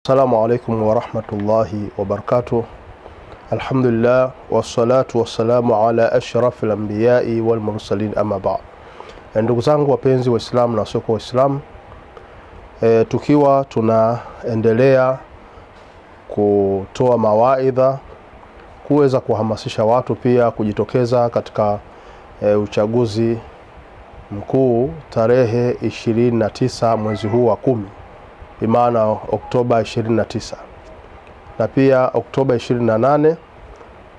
Assalamu alaikum wa rahmatullahi wa barakatuh. Alhamdulillah wassalatu wassalamu ala ashrafil anbiya'i wal mursalin, amma ba'd. Ndugu zangu wapenzi Waislamu na wasio Waislamu, tukiwa tunaendelea kutoa mawaidha kuweza kuhamasisha watu pia kujitokeza katika uchaguzi mkuu tarehe 29 mwezi huu wa 10, bimaana Oktoba 29, na pia Oktoba 28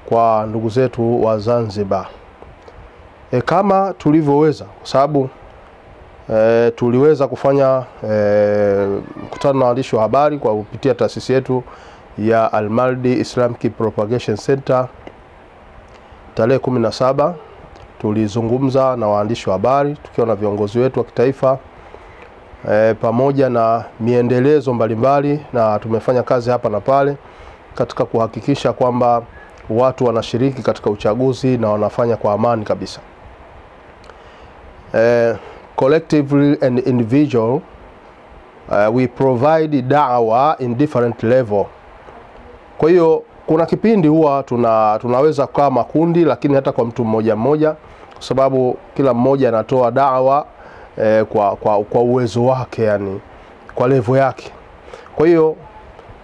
kwa ndugu zetu wa Zanzibar. Kama tulivyoweza, kwa sababu tuliweza kufanya mkutano na waandishi wa habari kwa kupitia taasisi yetu ya Al-Maldi Islamic Propagation Center tarehe 17. Tulizungumza na waandishi wa habari tukiwa na viongozi wetu wa kitaifa pamoja na miendelezo mbalimbali, na tumefanya kazi hapa na pale katika kuhakikisha kwamba watu wanashiriki katika uchaguzi na wanafanya kwa amani kabisa. Collectively and individual, we provide da'wa in different level. Kwa hiyo kuna kipindi huwa tunaweza kuwa makundi, lakini hata kwa mtu mmoja mmoja, kwa sababu kila mmoja anatoa da'wa kwa uwezo wake, yani kwa level yake. Kwa hiyo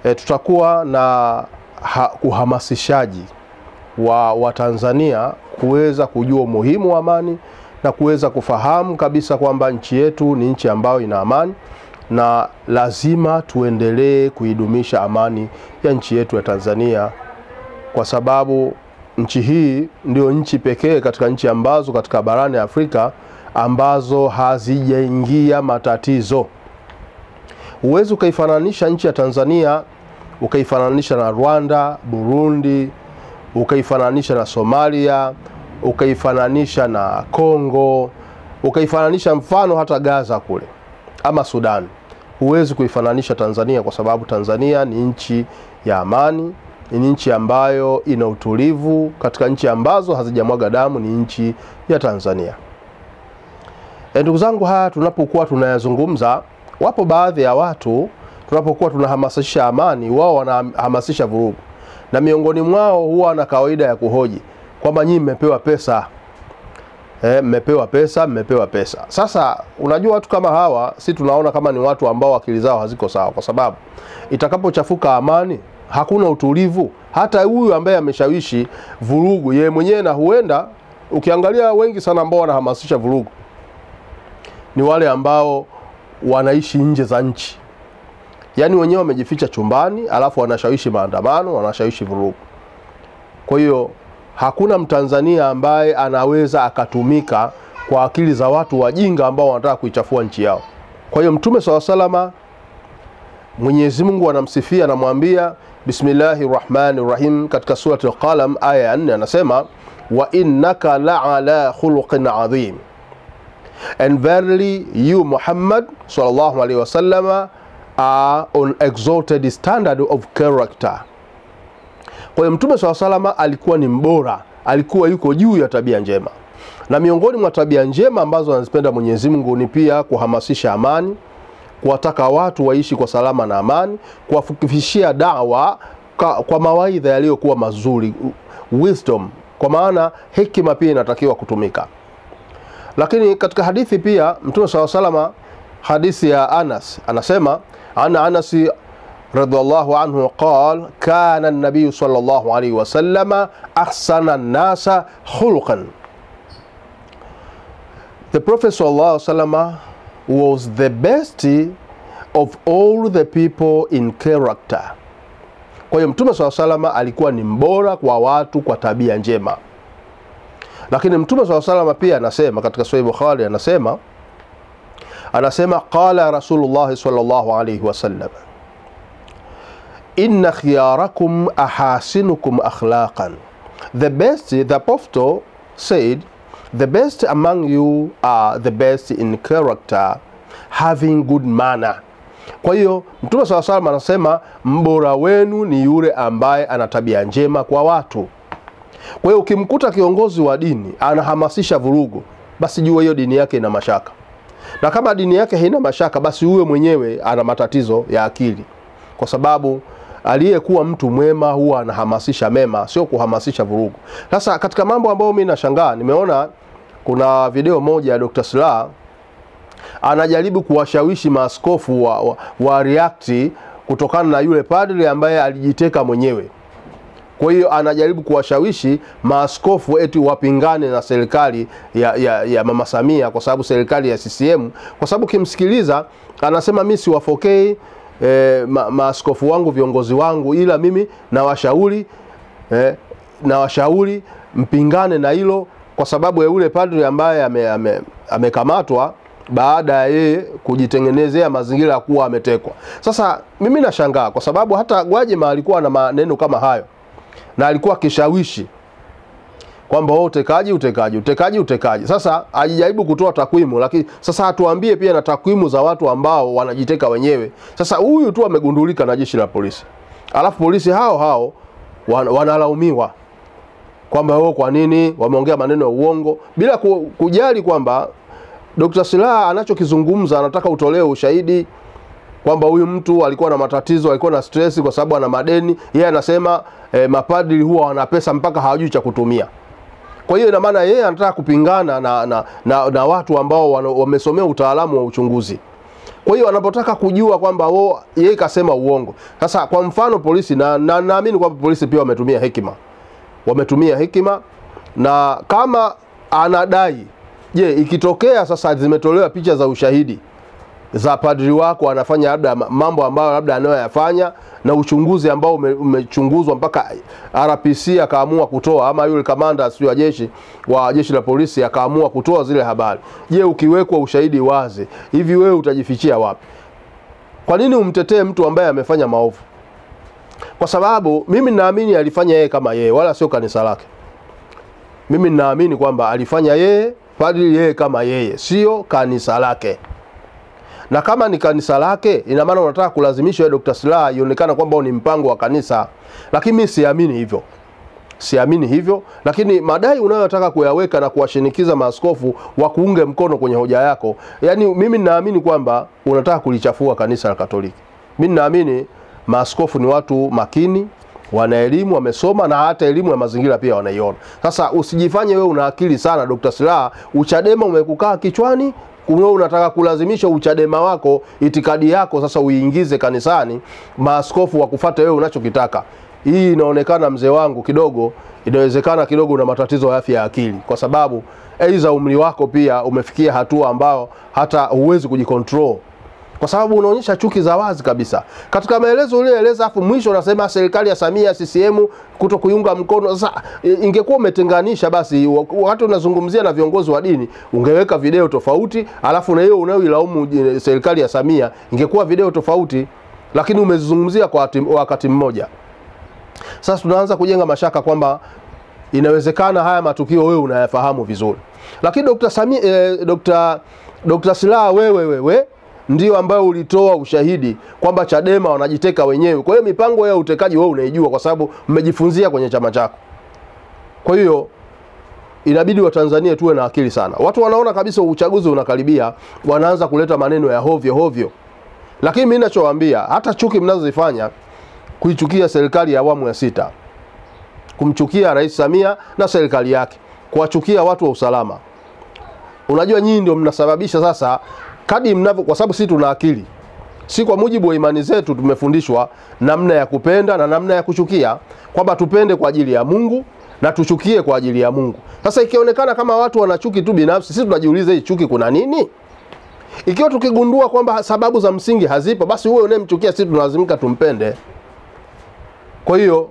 tutakuwa na uhamasishaji wa Tanzania kuweza kujua umuhimu wa amani na kuweza kufahamu kabisa kwamba nchi yetu ni nchi ambayo ina amani na lazima tuendelee kuidumisha amani ya nchi yetu ya Tanzania, kwa sababu nchi hii ndio nchi pekee katika nchi ambazo katika barani Afrika ambazo hazijaingia matatizo. Uwezo ukaifananisha nchi ya Tanzania ukaifananisha na Rwanda, Burundi, ukaifananisha na Somalia, ukaifananisha na Kongo, ukaifananisha mfano hata Gaza kule ama Sudan. Huwezi kuifananisha Tanzania, kwa sababu Tanzania ni nchi ya amani, ni nchi ambayo ina utulivu. Katika nchi ambazo hazijamwaga damu ni nchi ya Tanzania. Ndugu zangu, haya tunapokuwa tunayazungumza, wapo baadhi ya watu tunapokuwa tunahamasisha amani, wao wanahamasisha vurugu, na miongoni mwao huwa na kawaida ya kuhoji kwamba nyinyi mmepewa pesa, mmepewa pesa. Sasa unajua watu kama hawa si tunaona kama ni watu ambao akili zao haziko sawa, kwa sababu itakapochafuka amani hakuna utulivu. Hata huyu ambaye ameshawishi vurugu yeye mwenyewe, na huenda ukiangalia wengi sana ambao wanahamasisha vurugu ni wale ambao wanaishi nje za nchi, yani wenyewe wamejificha chumbani alafu wanashawishi maandamano, wanashawishi vurugu. Kwa hiyo hakuna Mtanzania ambaye anaweza akatumika kwa akili za watu wajinga ambao wanataka kuichafua nchi yao. Kwa hiyo Mtume SAW, Mwenyezi Mungu anamsifia, anamwambia Bismillahirrahmanirrahim katika surati Al-Qalam aya ya 4, anasema wa innaka la'ala khuluqin adhim, and verily you Muhammad sallallahu alaihi wasallam are on exalted standard of character. Kwa hiyo Mtume SAW alikuwa ni mbora, alikuwa yuko juu ya tabia njema, na miongoni mwa tabia njema ambazo anazipenda Mwenyezi Mungu ni pia kuhamasisha amani, kuwataka watu waishi kwa salama na amani, kuwafikishia da'wa kwa mawaidha yaliyokuwa mazuri, wisdom, kwa maana hekima pia inatakiwa kutumika. Lakini katika hadithi pia Mtume SAW, hadithi ya Anas, anasema Anas radhiallahu anhu qala kana an-nabiy sallallahu alayhi wasallam ahsana an-nasa khuluqan. The Prophet sallallahu alayhi wasallam was the best of all the people in character. Kwa hiyo Mtume sallallahu alayhi wasallam alikuwa ni mbora kwa watu kwa tabia njema. Lakini Mtume sallallahu alayhi wasallam pia anasema katika Sahih Bukhari, anasema qala Rasulullah sallallahu alayhi wasallam inna khiyarakum ahasinukum akhlaqan. The Apostle said, the best among you are the best in character, having good manner. Kwa hiyo Mtume sallallahu alayhi wasallam anasema mbora wenu ni yule ambaye ana tabia njema kwa watu. Kwa hiyo ukimkuta kiongozi wa dini anahamasisha vurugu, basi jua hiyo dini yake ina mashaka. Na kama dini yake haina mashaka, basi uwe mwenyewe ana matatizo ya akili. kwa sababu aliyekuwa mtu mwema huwa anahamasisha mema, sio kuhamasisha vurugu. Sasa katika mambo ambayo mimi nashangaa, nimeona kuna video moja ya Dr. Slaa anajaribu kuwashawishi maaskofu wa react kutokana na yule padri ambaye alijiteka mwenyewe. Kwa hiyo anajaribu kuwashawishi maaskofu eti wapingane na serikali ya Mama Samia, kwa sababu serikali ya CCM, kwa sababu kimsikiliza anasema mimi siwafokei maaskofu wangu, viongozi wangu, ila mimi nawashauri mpingane na hilo, kwa sababu ya yule padri ambaye amekamatwa baada ya yeye kujitengenezea mazingira ya kuwa ametekwa. Sasa mimi nashangaa kwa sababu hata Gwajima alikuwa na maneno kama hayo, na alikuwa akishawishi kwamba utekaji. Sasa alijaribu kutoa takwimu, lakini sasa atuambie pia na takwimu za watu ambao wanajiteka wenyewe. Sasa huyu tu amegundulika na jeshi la polisi, alafu polisi hao wanalaumiwa kwamba wao kwa nini wameongea maneno ya uongo, bila kujali kwamba Dr. Slaa anachokizungumza anataka utolewe ushahidi kwamba huyu mtu alikuwa na matatizo, alikuwa na stress kwa sababu ana madeni. Yeye anasema mapadri huwa wana pesa mpaka hawajui cha kutumia. Kwa hiyo ina maana yeye anataka kupingana na watu ambao wamesomea utaalamu wa uchunguzi. Kwa hiyo anapotaka kujua kwamba yeye kasema uongo. Sasa kwa mfano polisi, na naamini kwamba polisi pia wametumia hekima, na kama anadai, je, ikitokea sasa zimetolewa picha za ushahidi za padri wako anafanya labda mambo ambayo labda anayoyafanya, na uchunguzi ambao umechunguzwa mpaka RPC akaamua kutoa, ama yule kamanda wa jeshi la polisi akaamua kutoa zile habari, je, ukiwekwa ushahidi wazi hivi, wewe utajifichia wapi? Kwa nini umtetee mtu ambaye amefanya maovu? Kwa sababu mimi ninaamini alifanya yeye kama yeye, wala sio kanisa lake. Mimi ninaamini kwamba alifanya yeye, padri yeye kama yeye, sio kanisa lake. Na kama ni kanisa lake, ina maana unataka kulazimisha wewe Dr. Slaa ionekana kwamba ni mpango wa kanisa. Lakini mimi siamini hivyo. Lakini madai unayotaka kuyaweka na kuwashinikiza maaskofu wa kuunge mkono kwenye hoja yako, yani mimi ninaamini kwamba unataka kulichafua kanisa la Katoliki. Mimi ninaamini maaskofu ni watu makini, wana elimu, wamesoma, na hata elimu ya mazingira pia wanaiona. Sasa usijifanye wewe una akili sana Dr. Slaa, uchadema umekukaa kichwani, unataka kulazimisha uchadema wako, itikadi yako sasa uiingize kanisani, maaskofu wakufuate wewe unachokitaka. Hii inaonekana, mzee wangu, inawezekana kidogo una matatizo ya afya ya akili, kwa sababu aidha umri wako pia umefikia hatua ambao hata huwezi kujikontrol, kwa sababu unaonyesha chuki za wazi kabisa katika maelezo uliyoeleza, afu mwisho unasema serikali ya Samia CCM kuto kuiunga mkono. Sasa ingekuwa umetenganisha, basi wakati unazungumzia na viongozi wa dini ungeweka video tofauti, alafu na hiyo unayoilaumu serikali ya Samia ingekuwa video tofauti, lakini umezungumzia kwa wakati mmoja. Sasa tunaanza kujenga mashaka kwamba inawezekana haya matukio wewe unayafahamu vizuri, lakini Dr. Slaa wewe ndio ambayo ulitoa ushahidi kwamba Chadema wanajiteka wenyewe. Kwa hiyo mipango ya utekaji wewe unaijua, kwa sababu mmejifunzia kwenye chama chako. Kwa hiyo inabidi Watanzania tuwe na akili sana. Watu wanaona kabisa uchaguzi unakaribia, wanaanza kuleta maneno ya hovyo. Lakini mimi ninachowaambia, hata chuki mnazozifanya, kuichukia serikali ya awamu ya 6, kumchukia Rais Samia na serikali yake, kuwachukia watu wa usalama, unajua nyinyi ndio mnasababisha sasa kadi mnavyo, kwa sababu sisi tuna akili. Si kwa mujibu wa imani zetu tumefundishwa namna ya kupenda na namna ya kuchukia, kwamba tupende kwa ajili ya Mungu na tuchukie kwa ajili ya Mungu. Sasa ikionekana kama watu wanachuki tu binafsi, sisi tunajiuliza hii chuki kuna nini? Ikiwa tukigundua kwamba sababu za msingi hazipo, basi wewe unayemchukia sisi tunalazimika tumpende. Kwa hiyo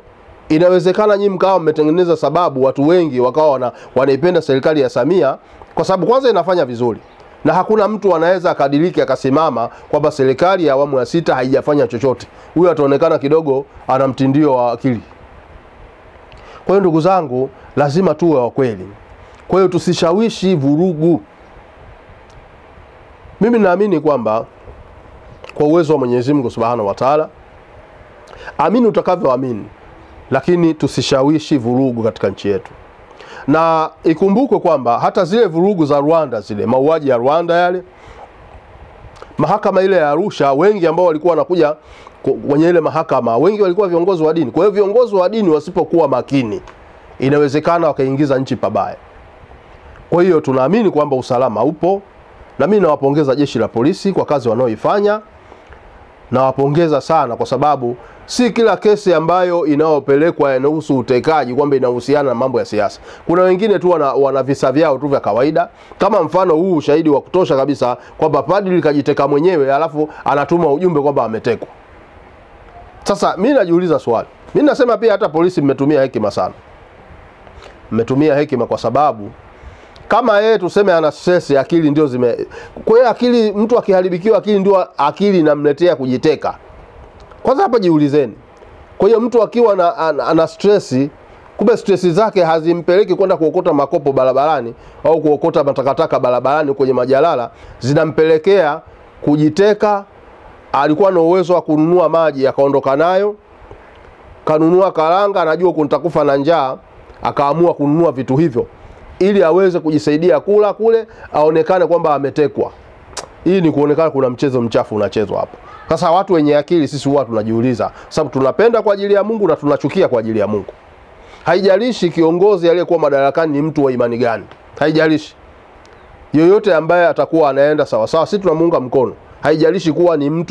inawezekana nyinyi mkao mmetengeneza sababu watu wengi wakawa wanaipenda serikali ya Samia kwa sababu kwanza inafanya vizuri, na hakuna mtu anaweza akadiriki akasimama kwamba serikali ya awamu ya 6 haijafanya chochote. Huyu ataonekana kidogo ana mtindio wa akili. Kwa hiyo ndugu zangu, lazima tuwe wa kweli. Kwa hiyo tusishawishi vurugu. Mimi naamini kwamba kwa uwezo wa Mwenyezi Mungu Subhanahu wa Ta'ala, amini utakavyoamini, lakini tusishawishi vurugu katika nchi yetu. Na ikumbukwe kwamba hata zile vurugu za Rwanda, zile mauaji ya Rwanda yale, mahakama ile ya Arusha, wengi ambao walikuwa wanakuja kwenye ile mahakama, wengi walikuwa viongozi wa dini. Kwa hiyo viongozi wa dini wasipokuwa makini, inawezekana wakaingiza nchi pabaya. Kwa hiyo tunaamini kwamba usalama upo, na mimi nawapongeza jeshi la polisi kwa kazi wanaoifanya. Nawapongeza sana kwa sababu si kila kesi ambayo inaopelekwa inahusu utekaji kwamba inahusiana na mambo ya siasa. Kuna wengine tu wana visa vyao tu vya kawaida, kama mfano huu ushahidi wa kutosha kabisa kwamba padri kajiteka mwenyewe alafu anatuma ujumbe kwamba ametekwa. Sasa mimi najiuliza swali. Mimi nasema pia hata polisi mmetumia hekima sana. Mmetumia hekima kwa sababu kama yeye tuseme ana stress, akili ndio kwa hiyo akili, mtu akiharibikiwa akili ndio akili inamletea kujiteka. Kwanza hapa jiulizeni. Kwa hiyo mtu akiwa ana stress, kumbe stress zake hazimpeleki kwenda kuokota makopo barabarani au kuokota matakataka barabarani kwenye majalala, zinampelekea kujiteka. Alikuwa na uwezo wa kununua maji akaondoka nayo, kanunua karanga, anajua kunitakufa na njaa, akaamua kununua vitu hivyo ili aweze kujisaidia kula kule, aonekane kwamba ametekwa. Hii ni kuonekana kuna mchezo mchafu unachezwa hapa. Sasa watu wenye akili sisi huwa tunajiuliza, sababu tunapenda kwa ajili ya Mungu na tunachukia kwa ajili ya Mungu. Haijalishi kiongozi aliyekuwa madarakani ni mtu wa imani gani. Haijalishi. Yoyote ambaye atakuwa anaenda sawa sawa, sisi tunamuunga mkono. Haijalishi kuwa ni mtu